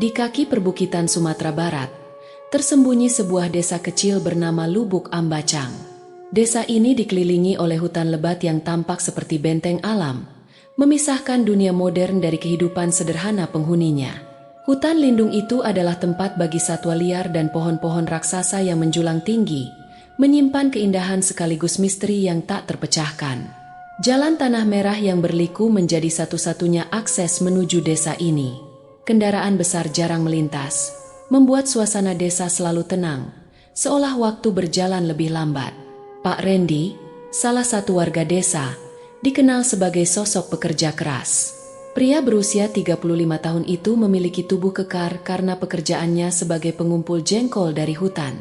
Di kaki perbukitan Sumatera Barat, tersembunyi sebuah desa kecil bernama Lubuk Ambacang. Desa ini dikelilingi oleh hutan lebat yang tampak seperti benteng alam, memisahkan dunia modern dari kehidupan sederhana penghuninya. Hutan lindung itu adalah tempat bagi satwa liar dan pohon-pohon raksasa yang menjulang tinggi, menyimpan keindahan sekaligus misteri yang tak terpecahkan. Jalan tanah merah yang berliku menjadi satu-satunya akses menuju desa ini. Kendaraan besar jarang melintas, membuat suasana desa selalu tenang, seolah waktu berjalan lebih lambat. Pak Randy, salah satu warga desa, dikenal sebagai sosok pekerja keras. Pria berusia 35 tahun itu memiliki tubuh kekar karena pekerjaannya sebagai pengumpul jengkol dari hutan.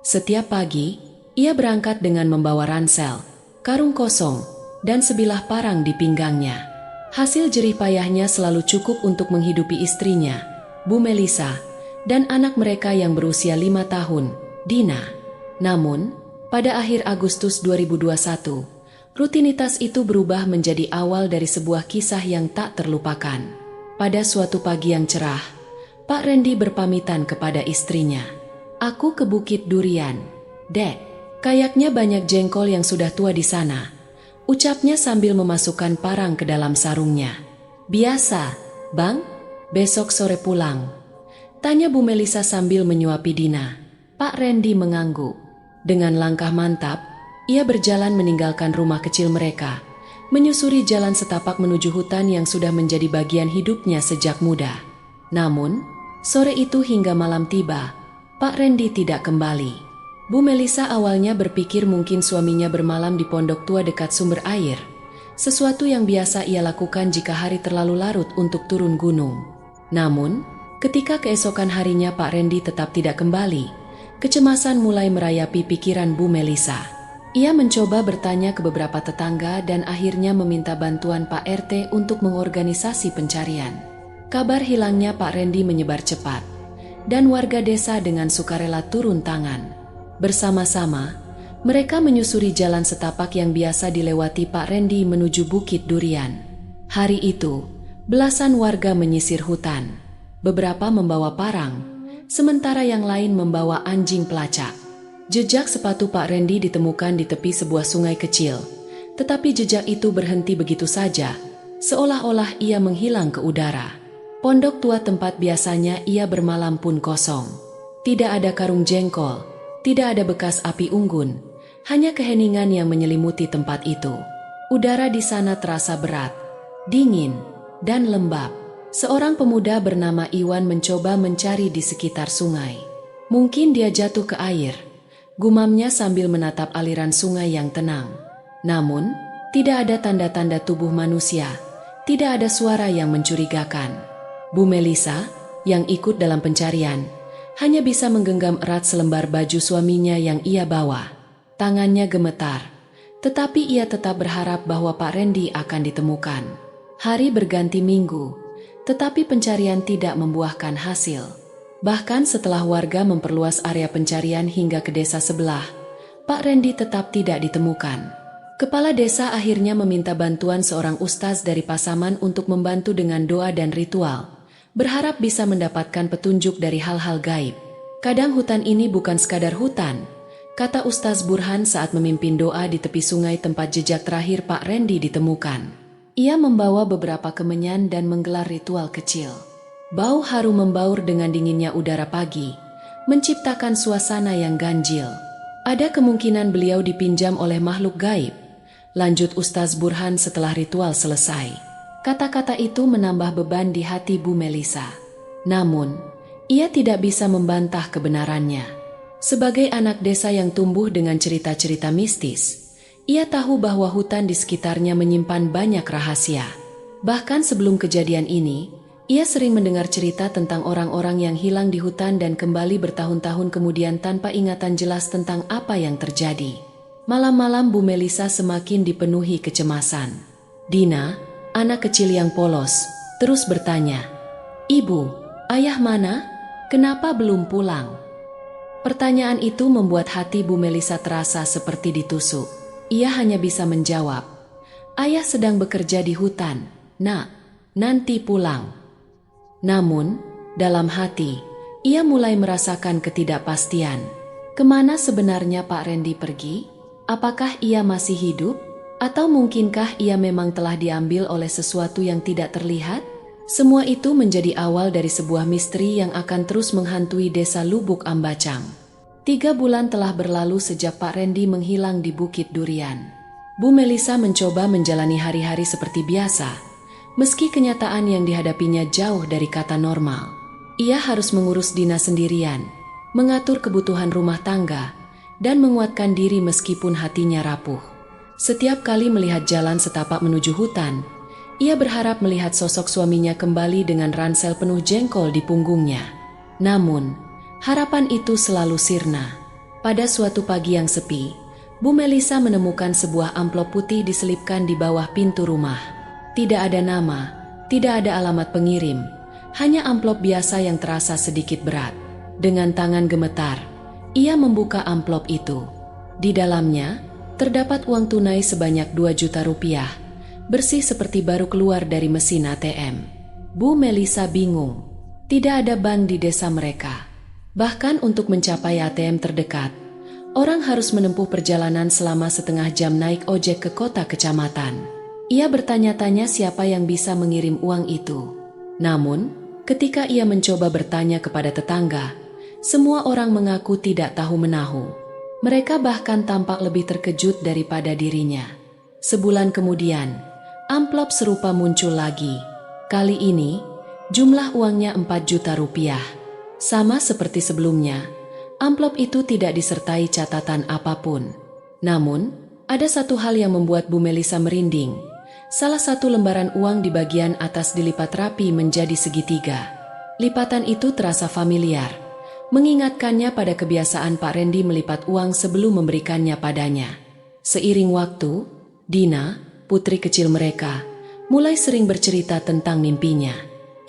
Setiap pagi, ia berangkat dengan membawa ransel, karung kosong, dan sebilah parang di pinggangnya. Hasil jerih payahnya selalu cukup untuk menghidupi istrinya, Bu Melisa, dan anak mereka yang berusia 5 tahun, Dina. Namun, pada akhir Agustus 2021, rutinitas itu berubah menjadi awal dari sebuah kisah yang tak terlupakan. Pada suatu pagi yang cerah, Pak Randy berpamitan kepada istrinya. "Aku ke Bukit Durian, Dek. Kayaknya banyak jengkol yang sudah tua di sana," ucapnya sambil memasukkan parang ke dalam sarungnya. "Biasa, Bang, besok sore pulang?" tanya Bu Melisa sambil menyuapi Dina. Pak Randy mengangguk. Dengan langkah mantap, ia berjalan meninggalkan rumah kecil mereka, menyusuri jalan setapak menuju hutan yang sudah menjadi bagian hidupnya sejak muda. Namun, sore itu hingga malam tiba, Pak Randy tidak kembali. Bu Melisa awalnya berpikir mungkin suaminya bermalam di pondok tua dekat sumber air, sesuatu yang biasa ia lakukan jika hari terlalu larut untuk turun gunung. Namun, ketika keesokan harinya Pak Randy tetap tidak kembali, kecemasan mulai merayapi pikiran Bu Melisa. Ia mencoba bertanya ke beberapa tetangga dan akhirnya meminta bantuan Pak RT untuk mengorganisasi pencarian. Kabar hilangnya Pak Randy menyebar cepat, dan warga desa dengan sukarela turun tangan. Bersama-sama, mereka menyusuri jalan setapak yang biasa dilewati Pak Randy menuju Bukit Durian. Hari itu, belasan warga menyisir hutan. Beberapa membawa parang, sementara yang lain membawa anjing pelacak. Jejak sepatu Pak Randy ditemukan di tepi sebuah sungai kecil, tetapi jejak itu berhenti begitu saja, seolah-olah ia menghilang ke udara. Pondok tua tempat biasanya ia bermalam pun kosong. Tidak ada karung jengkol, tidak ada bekas api unggun, hanya keheningan yang menyelimuti tempat itu. Udara di sana terasa berat, dingin, dan lembab. Seorang pemuda bernama Iwan mencoba mencari di sekitar sungai. "Mungkin dia jatuh ke air," gumamnya sambil menatap aliran sungai yang tenang. Namun, tidak ada tanda-tanda tubuh manusia, tidak ada suara yang mencurigakan. Bu Melisa, yang ikut dalam pencarian, hanya bisa menggenggam erat selembar baju suaminya yang ia bawa. Tangannya gemetar, tetapi ia tetap berharap bahwa Pak Randy akan ditemukan. Hari berganti minggu, tetapi pencarian tidak membuahkan hasil. Bahkan setelah warga memperluas area pencarian hingga ke desa sebelah, Pak Randy tetap tidak ditemukan. Kepala desa akhirnya meminta bantuan seorang ustaz dari Pasaman untuk membantu dengan doa dan ritual, berharap bisa mendapatkan petunjuk dari hal-hal gaib. "Kadang hutan ini bukan sekadar hutan," kata Ustaz Burhan saat memimpin doa di tepi sungai tempat jejak terakhir Pak Randy ditemukan. Ia membawa beberapa kemenyan dan menggelar ritual kecil. Bau harum membaur dengan dinginnya udara pagi, menciptakan suasana yang ganjil. "Ada kemungkinan beliau dipinjam oleh makhluk gaib," lanjut Ustaz Burhan setelah ritual selesai. Kata-kata itu menambah beban di hati Bu Melisa. Namun, ia tidak bisa membantah kebenarannya. Sebagai anak desa yang tumbuh dengan cerita-cerita mistis, ia tahu bahwa hutan di sekitarnya menyimpan banyak rahasia. Bahkan sebelum kejadian ini, ia sering mendengar cerita tentang orang-orang yang hilang di hutan dan kembali bertahun-tahun kemudian tanpa ingatan jelas tentang apa yang terjadi. Malam-malam Bu Melisa semakin dipenuhi kecemasan. Dina, anak kecil yang polos, terus bertanya, "Ibu, ayah mana? Kenapa belum pulang?" Pertanyaan itu membuat hati Bu Melisa terasa seperti ditusuk. Ia hanya bisa menjawab, "Ayah sedang bekerja di hutan, Nak, nanti pulang." Namun, Dalam hati, ia mulai merasakan ketidakpastian. Kemana sebenarnya Pak Randy pergi? Apakah ia masih hidup? Atau mungkinkah ia memang telah diambil oleh sesuatu yang tidak terlihat? Semua itu menjadi awal dari sebuah misteri yang akan terus menghantui desa Lubuk Ambacang. 3 bulan telah berlalu sejak Pak Randy menghilang di Bukit Durian. Bu Melisa mencoba menjalani hari-hari seperti biasa, meski kenyataan yang dihadapinya jauh dari kata normal. Ia harus mengurus Dina sendirian, mengatur kebutuhan rumah tangga, dan menguatkan diri meskipun hatinya rapuh. Setiap kali melihat jalan setapak menuju hutan, ia berharap melihat sosok suaminya kembali dengan ransel penuh jengkol di punggungnya. Namun, harapan itu selalu sirna. Pada suatu pagi yang sepi, Bu Melisa menemukan sebuah amplop putih diselipkan di bawah pintu rumah. Tidak ada nama, tidak ada alamat pengirim, hanya amplop biasa yang terasa sedikit berat. Dengan tangan gemetar, ia membuka amplop itu. Di dalamnya, terdapat uang tunai sebanyak 2 juta rupiah, bersih seperti baru keluar dari mesin ATM. Bu Melisa bingung. Tidak ada bank di desa mereka. Bahkan untuk mencapai ATM terdekat, orang harus menempuh perjalanan selama setengah jam naik ojek ke kota kecamatan. Ia bertanya-tanya siapa yang bisa mengirim uang itu. Namun, ketika ia mencoba bertanya kepada tetangga, semua orang mengaku tidak tahu menahu. Mereka bahkan tampak lebih terkejut daripada dirinya. Sebulan kemudian, amplop serupa muncul lagi. Kali ini, jumlah uangnya 4 juta rupiah. Sama seperti sebelumnya, amplop itu tidak disertai catatan apapun. Namun, ada satu hal yang membuat Bu Melisa merinding. Salah satu lembaran uang di bagian atas dilipat rapi menjadi segitiga. Lipatan itu terasa familiar, mengingatkannya pada kebiasaan Pak Randy melipat uang sebelum memberikannya padanya. Seiring waktu, Dina, putri kecil mereka, mulai sering bercerita tentang mimpinya.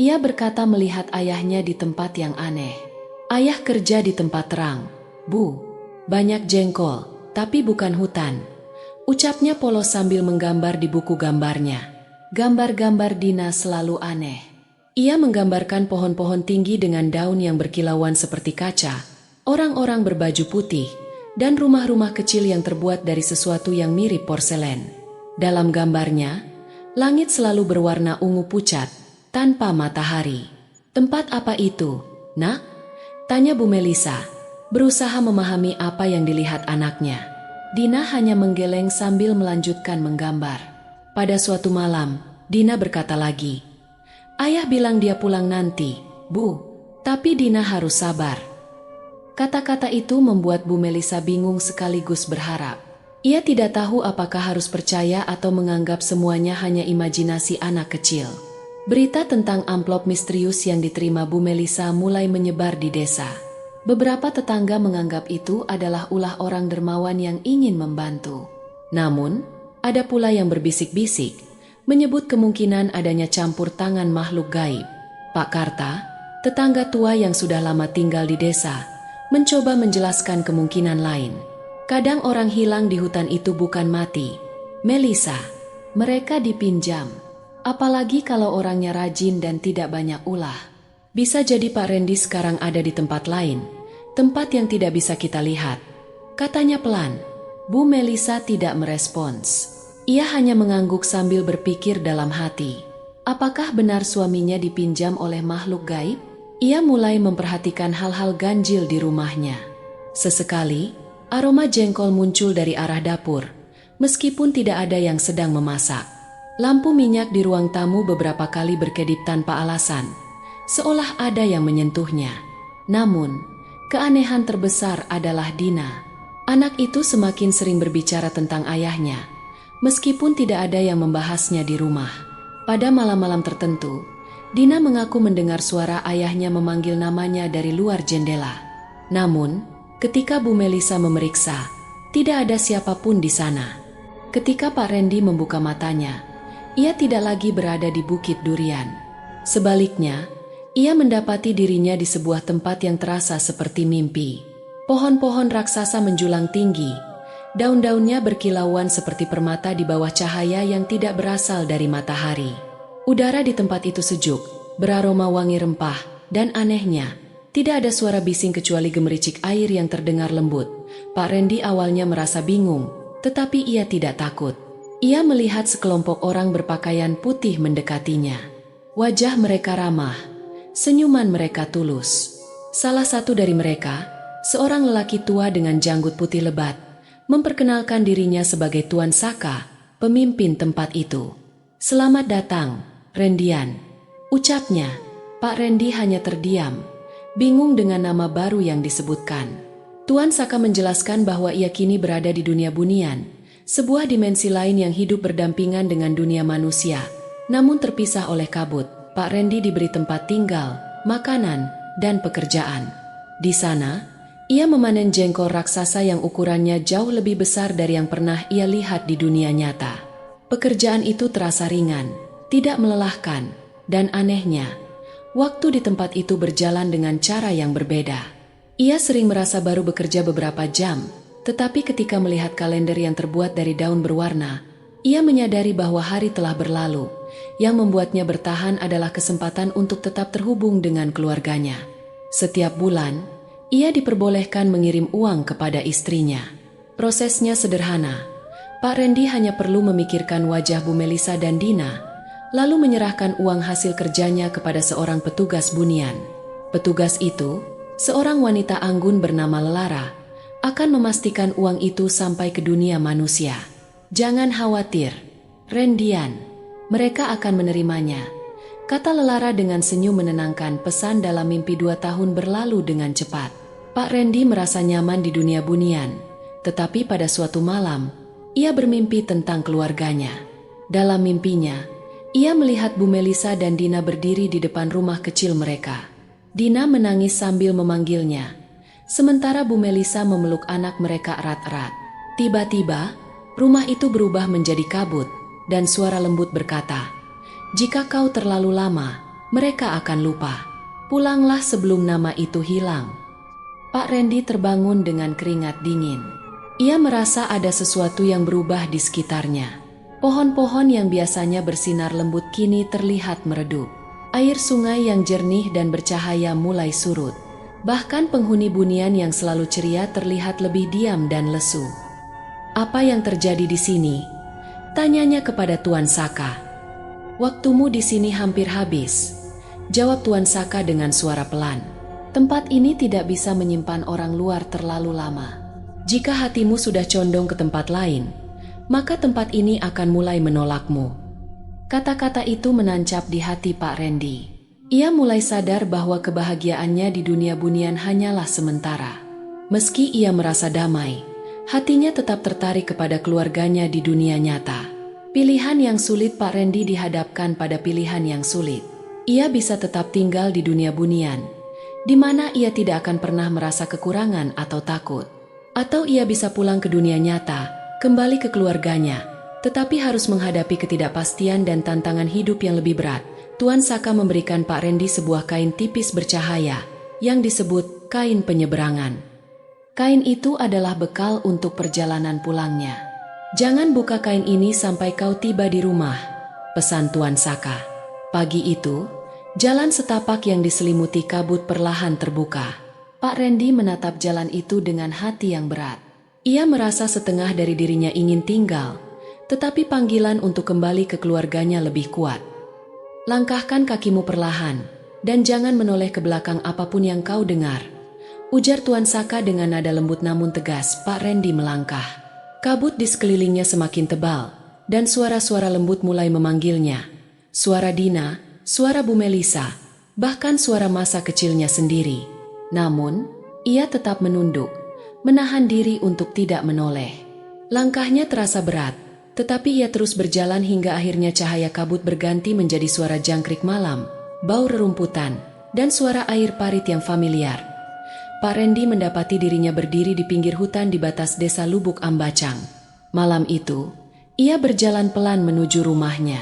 Ia berkata melihat ayahnya di tempat yang aneh. Ayah kerja di tempat terang. Bu, banyak jengkol, tapi bukan hutan. Ucapnya polos sambil menggambar di buku gambarnya. Gambar-gambar Dina selalu aneh. Ia menggambarkan pohon-pohon tinggi dengan daun yang berkilauan seperti kaca, orang-orang berbaju putih, dan rumah-rumah kecil yang terbuat dari sesuatu yang mirip porselen. Dalam gambarnya, langit selalu berwarna ungu pucat, tanpa matahari. Tempat apa itu, Nak? Tanya Bu Melisa, berusaha memahami apa yang dilihat anaknya. Dina hanya menggeleng sambil melanjutkan menggambar. Pada suatu malam, Dina berkata lagi, "Ayah bilang dia pulang nanti, Bu, tapi Dina harus sabar." Kata-kata itu membuat Bu Melisa bingung sekaligus berharap. Ia tidak tahu apakah harus percaya atau menganggap semuanya hanya imajinasi anak kecil. Berita tentang amplop misterius yang diterima Bu Melisa mulai menyebar di desa. Beberapa tetangga menganggap itu adalah ulah orang dermawan yang ingin membantu. Namun, ada pula yang berbisik-bisik, menyebut kemungkinan adanya campur tangan makhluk gaib. Pak Karta, tetangga tua yang sudah lama tinggal di desa, mencoba menjelaskan kemungkinan lain. Kadang orang hilang di hutan itu bukan mati, Melisa, mereka dipinjam. Apalagi kalau orangnya rajin dan tidak banyak ulah. Bisa jadi Pak Randy sekarang ada di tempat lain, tempat yang tidak bisa kita lihat. Katanya pelan. Bu Melisa tidak merespons. Ia hanya mengangguk sambil berpikir dalam hati. Apakah benar suaminya dipinjam oleh makhluk gaib? Ia mulai memperhatikan hal-hal ganjil di rumahnya. Sesekali, aroma jengkol muncul dari arah dapur, meskipun tidak ada yang sedang memasak. Lampu minyak di ruang tamu beberapa kali berkedip tanpa alasan, seolah ada yang menyentuhnya. Namun, keanehan terbesar adalah Dina. Anak itu semakin sering berbicara tentang ayahnya, meskipun tidak ada yang membahasnya di rumah. Pada malam-malam tertentu, Dina mengaku mendengar suara ayahnya memanggil namanya dari luar jendela. Namun, ketika Bu Melisa memeriksa, tidak ada siapapun di sana. Ketika Pak Randy membuka matanya, ia tidak lagi berada di Bukit Durian. Sebaliknya, ia mendapati dirinya di sebuah tempat yang terasa seperti mimpi. Pohon-pohon raksasa menjulang tinggi, daun-daunnya berkilauan seperti permata di bawah cahaya yang tidak berasal dari matahari. Udara di tempat itu sejuk, beraroma wangi rempah, dan anehnya, tidak ada suara bising kecuali gemericik air yang terdengar lembut. Pak Randy awalnya merasa bingung, tetapi ia tidak takut. Ia melihat sekelompok orang berpakaian putih mendekatinya. Wajah mereka ramah, senyuman mereka tulus. Salah satu dari mereka, seorang lelaki tua dengan janggut putih lebat, memperkenalkan dirinya sebagai Tuan Saka, pemimpin tempat itu. "Selamat datang, Rendian," ucapnya. Pak Randy hanya terdiam, bingung dengan nama baru yang disebutkan. Tuan Saka menjelaskan bahwa ia kini berada di dunia bunian, sebuah dimensi lain yang hidup berdampingan dengan dunia manusia, namun terpisah oleh kabut. Pak Randy diberi tempat tinggal, makanan, dan pekerjaan. Di sana, ia memanen jengkol raksasa yang ukurannya jauh lebih besar dari yang pernah ia lihat di dunia nyata. Pekerjaan itu terasa ringan, tidak melelahkan, dan anehnya, waktu di tempat itu berjalan dengan cara yang berbeda. Ia sering merasa baru bekerja beberapa jam, tetapi ketika melihat kalender yang terbuat dari daun berwarna, ia menyadari bahwa hari telah berlalu. Yang membuatnya bertahan adalah kesempatan untuk tetap terhubung dengan keluarganya. Setiap bulan, ia diperbolehkan mengirim uang kepada istrinya. Prosesnya sederhana. Pak Randy hanya perlu memikirkan wajah Bu Melisa dan Dina, lalu menyerahkan uang hasil kerjanya kepada seorang petugas bunian. Petugas itu, seorang wanita anggun bernama Lelara, akan memastikan uang itu sampai ke dunia manusia. "Jangan khawatir, Rendian, mereka akan menerimanya," kata Lelara dengan senyum menenangkan. Pesan dalam mimpi 2 tahun berlalu dengan cepat. Pak Randy merasa nyaman di dunia bunian, tetapi pada suatu malam, ia bermimpi tentang keluarganya. Dalam mimpinya, ia melihat Bu Melisa dan Dina berdiri di depan rumah kecil mereka. Dina menangis sambil memanggilnya, sementara Bu Melisa memeluk anak mereka erat-erat. Tiba-tiba, rumah itu berubah menjadi kabut, dan suara lembut berkata, "Jika kau terlalu lama, mereka akan lupa. Pulanglah sebelum nama itu hilang." Pak Randy terbangun dengan keringat dingin. Ia merasa ada sesuatu yang berubah di sekitarnya. Pohon-pohon yang biasanya bersinar lembut kini terlihat meredup. Air sungai yang jernih dan bercahaya mulai surut. Bahkan penghuni bunian yang selalu ceria terlihat lebih diam dan lesu. "Apa yang terjadi di sini?" tanyanya kepada Tuan Saka. "Waktumu di sini hampir habis," jawab Tuan Saka dengan suara pelan. "Tempat ini tidak bisa menyimpan orang luar terlalu lama. Jika hatimu sudah condong ke tempat lain, maka tempat ini akan mulai menolakmu." Kata-kata itu menancap di hati Pak Randy. Ia mulai sadar bahwa kebahagiaannya di dunia bunian hanyalah sementara. Meski ia merasa damai, hatinya tetap tertarik kepada keluarganya di dunia nyata. Pilihan yang sulit. Pak Randy dihadapkan pada pilihan yang sulit. Ia bisa tetap tinggal di dunia bunian, di mana ia tidak akan pernah merasa kekurangan atau takut. Atau ia bisa pulang ke dunia nyata, kembali ke keluarganya, tetapi harus menghadapi ketidakpastian dan tantangan hidup yang lebih berat. Tuan Saka memberikan Pak Randy sebuah kain tipis bercahaya, yang disebut kain penyeberangan. Kain itu adalah bekal untuk perjalanan pulangnya. "Jangan buka kain ini sampai kau tiba di rumah," pesan Tuan Saka. Pagi itu, jalan setapak yang diselimuti kabut perlahan terbuka. Pak Randy menatap jalan itu dengan hati yang berat. Ia merasa setengah dari dirinya ingin tinggal, tetapi panggilan untuk kembali ke keluarganya lebih kuat. "Langkahkan kakimu perlahan, dan jangan menoleh ke belakang apapun yang kau dengar," ujar Tuan Saka dengan nada lembut namun tegas. Pak Randy melangkah. Kabut di sekelilingnya semakin tebal, dan suara-suara lembut mulai memanggilnya. Suara Dina, suara Bu Melisa, bahkan suara masa kecilnya sendiri. Namun, ia tetap menunduk, menahan diri untuk tidak menoleh. Langkahnya terasa berat, tetapi ia terus berjalan hingga akhirnya cahaya kabut berganti menjadi suara jangkrik malam, bau rerumputan, dan suara air parit yang familiar. Pak Randy mendapati dirinya berdiri di pinggir hutan di batas desa Lubuk Ambacang. Malam itu, ia berjalan pelan menuju rumahnya.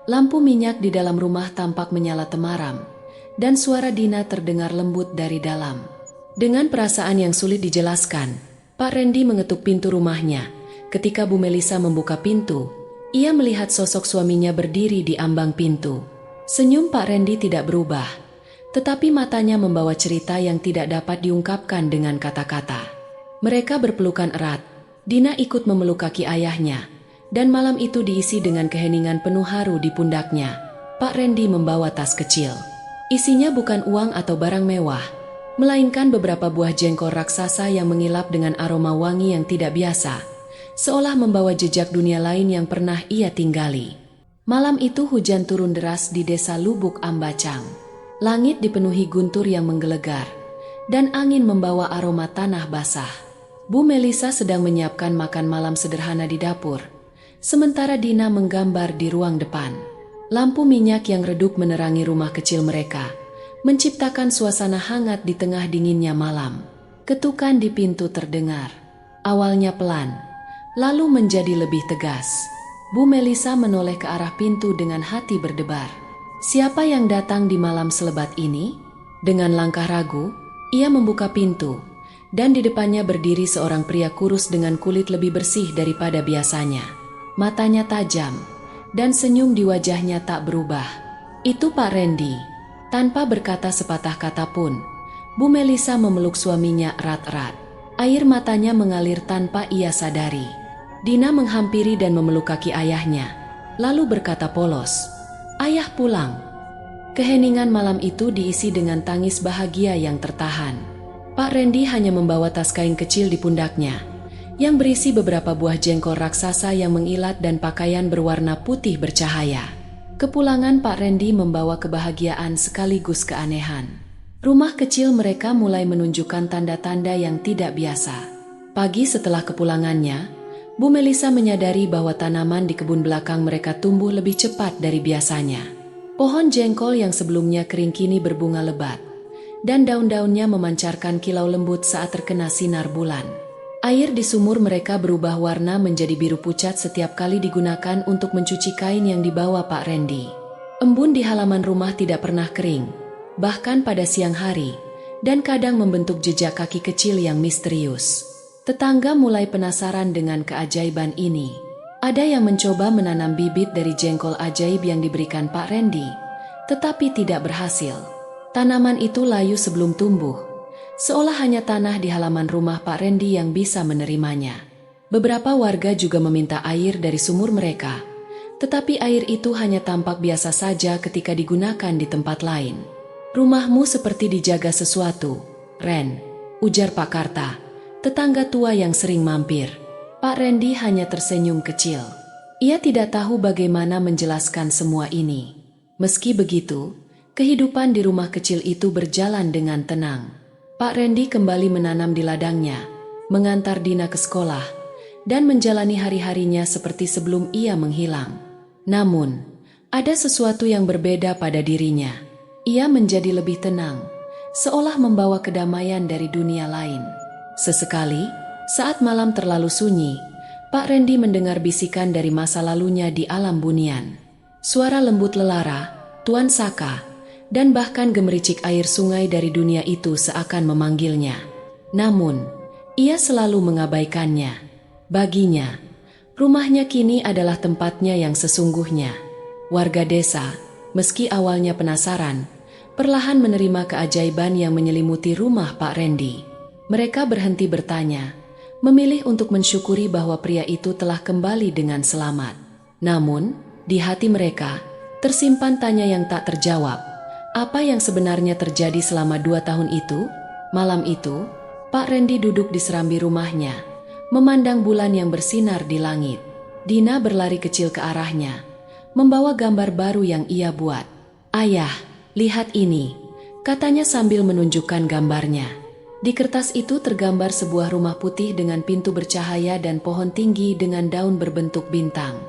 Lampu minyak di dalam rumah tampak menyala temaram, dan suara Dina terdengar lembut dari dalam. Dengan perasaan yang sulit dijelaskan, Pak Randy mengetuk pintu rumahnya. Ketika Bu Melisa membuka pintu, ia melihat sosok suaminya berdiri di ambang pintu. Senyum Pak Randy tidak berubah, tetapi matanya membawa cerita yang tidak dapat diungkapkan dengan kata-kata. Mereka berpelukan erat, Dina ikut memeluk kaki ayahnya, dan malam itu diisi dengan keheningan penuh haru di pundaknya. Pak Randy membawa tas kecil. Isinya bukan uang atau barang mewah, melainkan beberapa buah jengkol raksasa yang mengilap dengan aroma wangi yang tidak biasa, seolah membawa jejak dunia lain yang pernah ia tinggali. Malam itu hujan turun deras di desa Lubuk Ambacang. Langit dipenuhi guntur yang menggelegar, dan angin membawa aroma tanah basah. Bu Melisa sedang menyiapkan makan malam sederhana di dapur, sementara Dina menggambar di ruang depan. Lampu minyak yang redup menerangi rumah kecil mereka, menciptakan suasana hangat di tengah dinginnya malam. Ketukan di pintu terdengar. Awalnya pelan, lalu menjadi lebih tegas. Bu Melisa menoleh ke arah pintu dengan hati berdebar. Siapa yang datang di malam selebat ini? Dengan langkah ragu, ia membuka pintu, dan di depannya berdiri seorang pria kurus dengan kulit lebih bersih daripada biasanya. Matanya tajam, dan senyum di wajahnya tak berubah. Itu Pak Randy. Tanpa berkata sepatah kata pun, Bu Melisa memeluk suaminya erat-erat. Air matanya mengalir tanpa ia sadari. Dina menghampiri dan memeluk kaki ayahnya, lalu berkata polos, "Ayah pulang." Keheningan malam itu diisi dengan tangis bahagia yang tertahan. Pak Randy hanya membawa tas kain kecil di pundaknya, yang berisi beberapa buah jengkol raksasa yang mengilat dan pakaian berwarna putih bercahaya. Kepulangan Pak Randy membawa kebahagiaan sekaligus keanehan. Rumah kecil mereka mulai menunjukkan tanda-tanda yang tidak biasa. Pagi setelah kepulangannya, Bu Melisa menyadari bahwa tanaman di kebun belakang mereka tumbuh lebih cepat dari biasanya. Pohon jengkol yang sebelumnya kering kini berbunga lebat, dan daun-daunnya memancarkan kilau lembut saat terkena sinar bulan. Air di sumur mereka berubah warna menjadi biru pucat setiap kali digunakan untuk mencuci kain yang dibawa Pak Randy. Embun di halaman rumah tidak pernah kering, bahkan pada siang hari, dan kadang membentuk jejak kaki kecil yang misterius. Tetangga mulai penasaran dengan keajaiban ini. Ada yang mencoba menanam bibit dari jengkol ajaib yang diberikan Pak Randy, tetapi tidak berhasil. Tanaman itu layu sebelum tumbuh, seolah hanya tanah di halaman rumah Pak Randy yang bisa menerimanya. Beberapa warga juga meminta air dari sumur mereka, tetapi air itu hanya tampak biasa saja ketika digunakan di tempat lain. "Rumahmu seperti dijaga sesuatu, Ren," ujar Pak Karta, tetangga tua yang sering mampir. Pak Randy hanya tersenyum kecil. Ia tidak tahu bagaimana menjelaskan semua ini. Meski begitu, kehidupan di rumah kecil itu berjalan dengan tenang. Pak Randy kembali menanam di ladangnya, mengantar Dina ke sekolah, dan menjalani hari-harinya seperti sebelum ia menghilang. Namun, ada sesuatu yang berbeda pada dirinya. Ia menjadi lebih tenang, seolah membawa kedamaian dari dunia lain. Sesekali, saat malam terlalu sunyi, Pak Randy mendengar bisikan dari masa lalunya di alam bunian. Suara lembut lelara, Tuan Saka, dan bahkan gemericik air sungai dari dunia itu seakan memanggilnya. Namun, ia selalu mengabaikannya. Baginya, rumahnya kini adalah tempatnya yang sesungguhnya. Warga desa, meski awalnya penasaran, perlahan menerima keajaiban yang menyelimuti rumah Pak Randy. Mereka berhenti bertanya, memilih untuk mensyukuri bahwa pria itu telah kembali dengan selamat. Namun, di hati mereka, tersimpan tanya yang tak terjawab. Apa yang sebenarnya terjadi selama 2 tahun itu? Malam itu, Pak Randy duduk di serambi rumahnya, memandang bulan yang bersinar di langit. Dina berlari kecil ke arahnya, membawa gambar baru yang ia buat. "Ayah, lihat ini," katanya sambil menunjukkan gambarnya. Di kertas itu tergambar sebuah rumah putih dengan pintu bercahaya dan pohon tinggi dengan daun berbentuk bintang.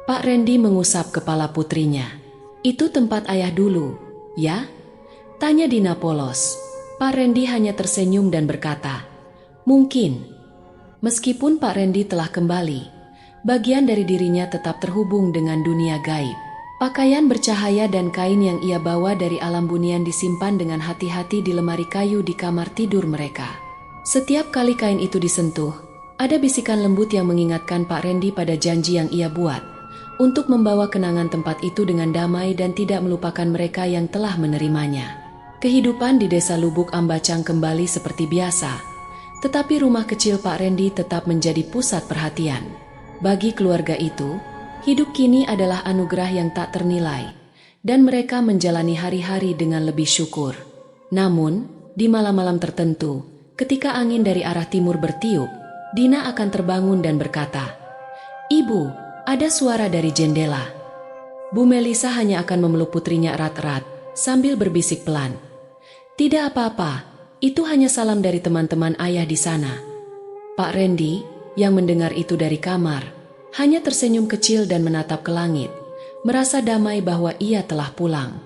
Pak Randy mengusap kepala putrinya. "Itu tempat ayah dulu, ya?" tanya Dina polos. Pak Randy hanya tersenyum dan berkata, "Mungkin." Meskipun Pak Randy telah kembali, bagian dari dirinya tetap terhubung dengan dunia gaib. Pakaian bercahaya dan kain yang ia bawa dari alam bunian disimpan dengan hati-hati di lemari kayu di kamar tidur mereka. Setiap kali kain itu disentuh, ada bisikan lembut yang mengingatkan Pak Randy pada janji yang ia buat, untuk membawa kenangan tempat itu dengan damai dan tidak melupakan mereka yang telah menerimanya. Kehidupan di desa Lubuk Ambacang kembali seperti biasa, tetapi rumah kecil Pak Rendi tetap menjadi pusat perhatian. Bagi keluarga itu, hidup kini adalah anugerah yang tak ternilai, dan mereka menjalani hari-hari dengan lebih syukur. Namun, di malam-malam tertentu, ketika angin dari arah timur bertiup, Dina akan terbangun dan berkata, "Ibu, ada suara dari jendela." Bu Melisa hanya akan memeluk putrinya erat-erat, sambil berbisik pelan, "Tidak apa-apa, itu hanya salam dari teman-teman ayah di sana." Pak Rendi, yang mendengar itu dari kamar, hanya tersenyum kecil dan menatap ke langit, merasa damai bahwa ia telah pulang.